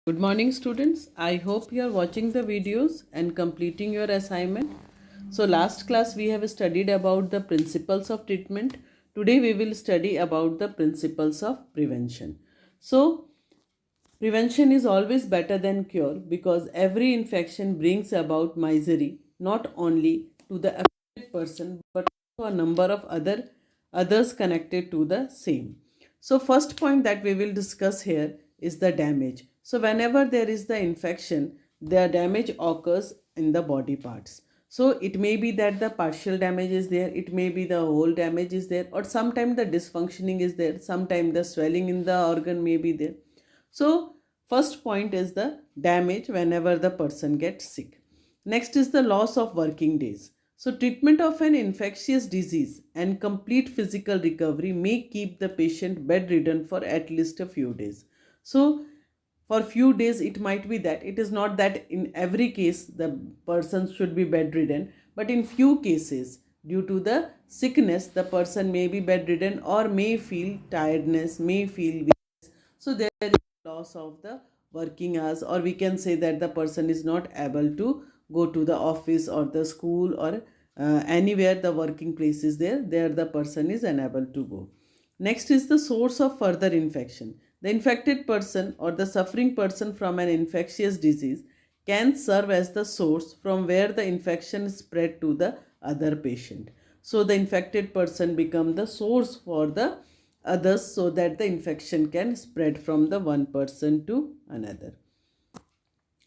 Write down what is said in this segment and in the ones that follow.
Good morning, students. I hope you are watching the videos and completing your assignment. So last class we have studied about the principles of treatment. Today we will study about the principles of prevention. So prevention is always better than cure because every infection brings about misery not only to the affected person but also a number of others connected to the same. So first point that we will discuss here is the damage. So whenever there is the infection, the damage occurs in the body parts. So it may be that the partial damage is there, it may be the whole damage is there, or sometimes the dysfunctioning is there, sometimes the swelling in the organ may be there. So first point is the damage whenever the person gets sick. Next is the loss of working days. So treatment of an infectious disease and complete physical recovery may keep the patient bedridden for at least a few days. So for few days it might be that it is not that in every case the person should be bedridden, but in few cases due to the sickness the person may be bedridden or may feel tiredness, may feel weak. So there is loss of the working hours, or we can say that the person is not able to go to the office or the school or anywhere the working place is there the person is unable to go. Next is the source of further infection. The infected person or the suffering person from an infectious disease can serve as the source from where the infection is spread to the other patient. So the infected person become the source for the others so that the infection can spread from the one person to another.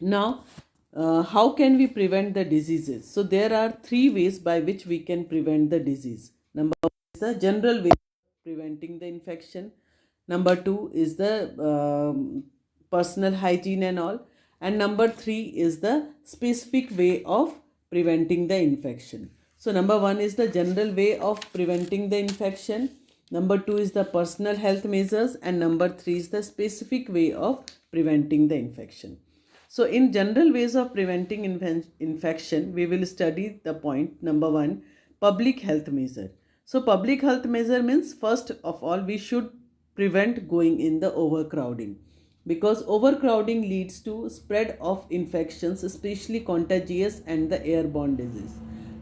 Now, how can we prevent the diseases? So there are three ways by which we can prevent the disease. Number one is the general way of preventing the infection. Number two is the personal hygiene and all. And number three is the specific way of preventing the infection. So number one is the general way of preventing the infection. Number two is the personal health measures, and number three is the specific way of preventing the infection. So, in general ways of preventing infection, we will study the point number one, public health measure. So, public health measure means first of all, we should prevent going in the overcrowding, because overcrowding leads to spread of infections, especially contagious and the airborne disease.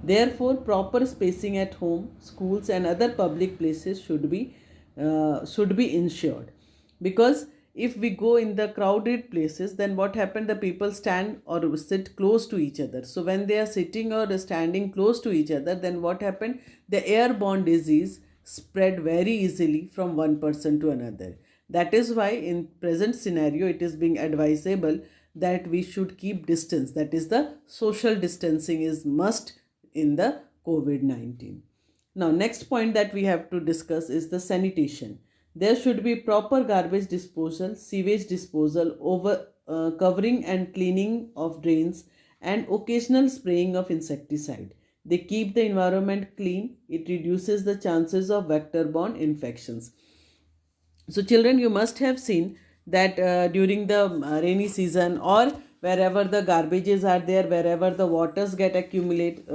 Therefore, proper spacing at home, schools, and other public places should be ensured, because if we go in the crowded places, then what happened, the people stand or sit close to each other. So when they are sitting or standing close to each other, then what happened, the airborne disease spread very easily from one person to another. That is why in present scenario it is being advisable that we should keep distance, that is the social distancing is must in the COVID-19. Now, next point that we have to discuss is the sanitation. There should be proper garbage disposal, sewage disposal, over covering and cleaning of drains, and occasional spraying of insecticide. They keep the environment clean. It reduces the chances of vector-borne infections. So, children, you must have seen that during the rainy season, or wherever the garbages are there, wherever the water get accumulate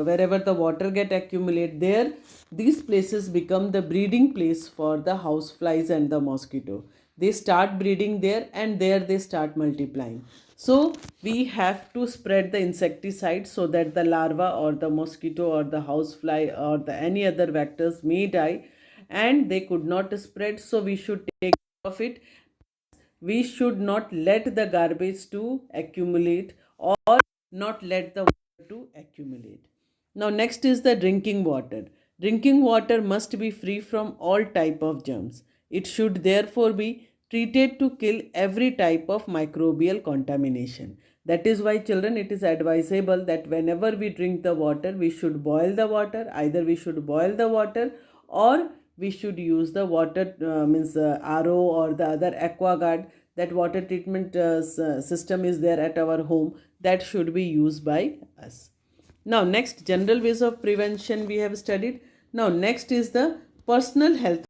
there, these places become the breeding place for the house flies and the mosquito. They start breeding there, and there they start multiplying. So we have to spread the insecticide so that the larva or the mosquito or the house fly or the any other vectors may die and they could not spread. So we should take care of it. We should not let the garbage to accumulate, or not let the water to accumulate. Now next is the drinking water. Drinking water must be free from all type of germs. It should therefore be treated to kill every type of microbial contamination. That is why, children, it is advisable that whenever we drink the water, we should boil the water. Either we should boil the water, or we should use the water means RO or the other aquaguard, that water treatment system is there at our home, that should be used by us. Now next, general ways of prevention we have studied. Now next is the personal health.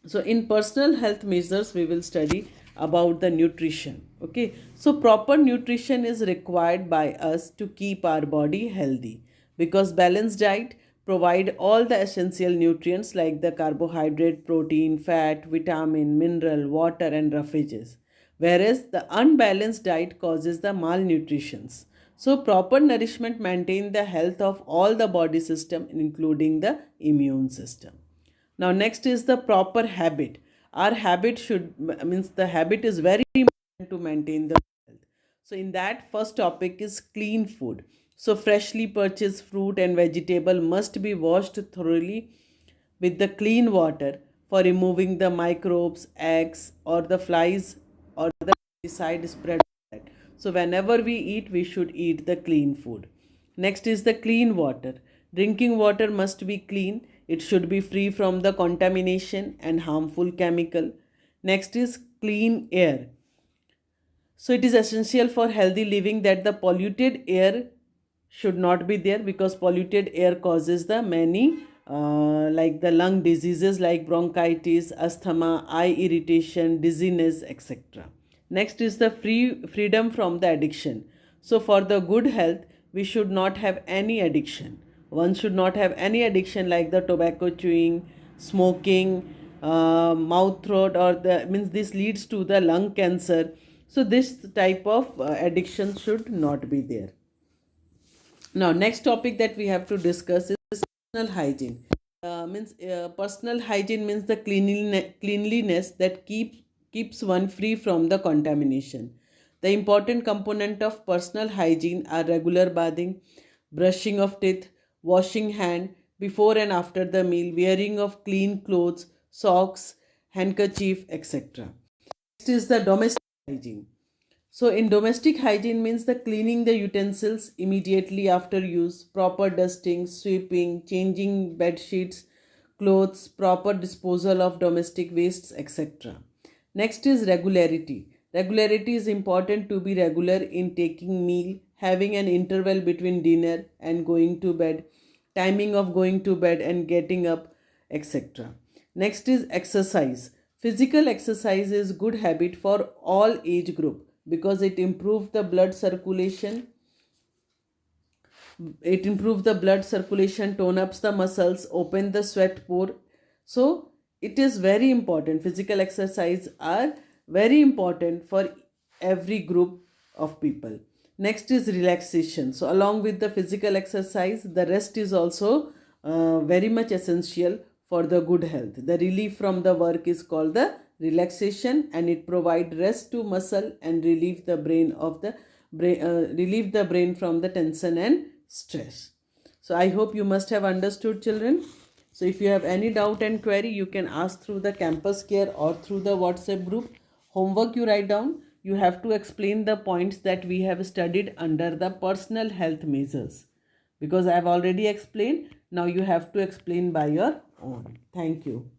So in personal health measures we will study about the nutrition. Okay, so proper nutrition is required by us to keep our body healthy, because balanced diet provide all the essential nutrients like the carbohydrate, protein, fat, vitamin, mineral, water, and roughages. whereas the unbalanced diet causes the malnutrition. So proper nourishment maintains the health of all the body system, including the immune system. Now next is the proper habit. Our habit should means the habit is very important to maintain the health. So in that, first topic is clean food. So freshly purchased fruit and vegetable must be washed thoroughly with the clean water for removing the microbes, eggs, or the flies or the pesticide spread. So whenever we eat, we should eat the clean food. Next is the clean water. Drinking water must be clean. It should be free from the contamination and harmful chemical. Next is clean air. So it is essential for healthy living that the polluted air should not be there, because polluted air causes the many like the lung diseases like bronchitis, asthma, eye irritation, dizziness, etc. Next is the freedom from the addiction. So for the good health, we should not have any addiction. One should not have any addiction like the tobacco chewing, smoking, mouth throat, or the means this leads to the lung cancer. So this type of addiction should not be there. Now next topic that we have to discuss is personal hygiene. Personal hygiene means the cleanliness that keeps one free from the contamination. The important component of personal hygiene are regular bathing, brushing of teeth, washing hand before and after the meal, wearing of clean clothes, socks, handkerchief, etc. Next is the domestic hygiene. So in domestic hygiene means the cleaning the utensils immediately after use, proper dusting, sweeping, changing bed sheets, clothes, proper disposal of domestic wastes, etc. Next is regularity. Regularity is important to be regular in taking meal, having an interval between dinner and going to bed, timing of going to bed and getting up, etc. Next is exercise. Physical exercise is good habit for all age group because it improves the blood circulation. It improves the blood circulation, tone ups the muscles, open the sweat pore. So it is very important. Physical exercise are very important for every group of people. Next is relaxation. So along with the physical exercise, the rest is also very much essential for the good health. The relief from the work is called the relaxation, and it provides rest to muscle and relieve the brain from the tension and stress. So I hope you must have understood, children. So if you have any doubt and query, you can ask through the campus care or through the WhatsApp group. Homework you write down. You have to explain the points that we have studied under the personal health measures. Because I have already explained, now you have to explain by your own. Thank you.